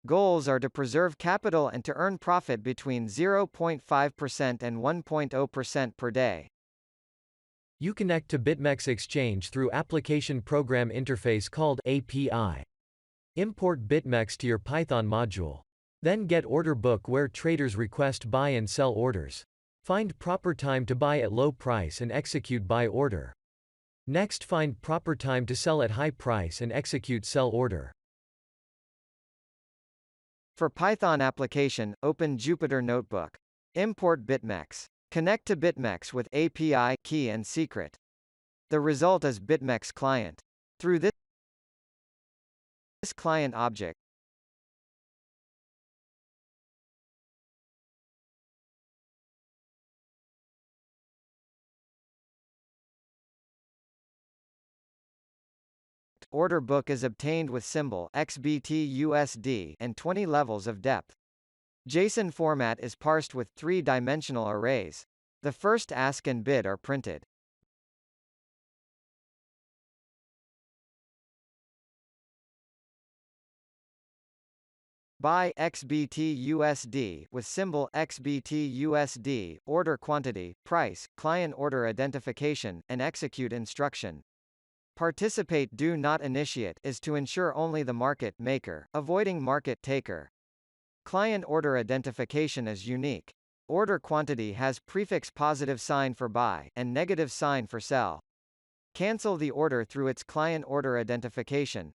Goals are to preserve capital and to earn profit between 0.5% and 1.0% per day. You connect to Bitmex Exchange through Application Program Interface called API. Import Bitmex to your Python module. Then get order book where traders request buy and sell orders. Find proper time to buy at low price and execute buy order. Next, find proper time to sell at high price and execute sell order. For Python application, open Jupyter Notebook. Import Bitmex. Connect to Bitmex with API key and secret. The result is Bitmex client. Through this client object, order book is obtained with symbol XBT and 20 levels of depth. JSON format is parsed with 3-dimensional arrays. The first ask and bid are printed. Buy XBT with symbol XBT order quantity, price, client order identification, and execute instruction. Participate do not initiate is to ensure only the market maker, avoiding market taker. Client order identification is unique. Order quantity has prefix positive sign for buy, and negative sign for sell. Cancel the order through its client order identification.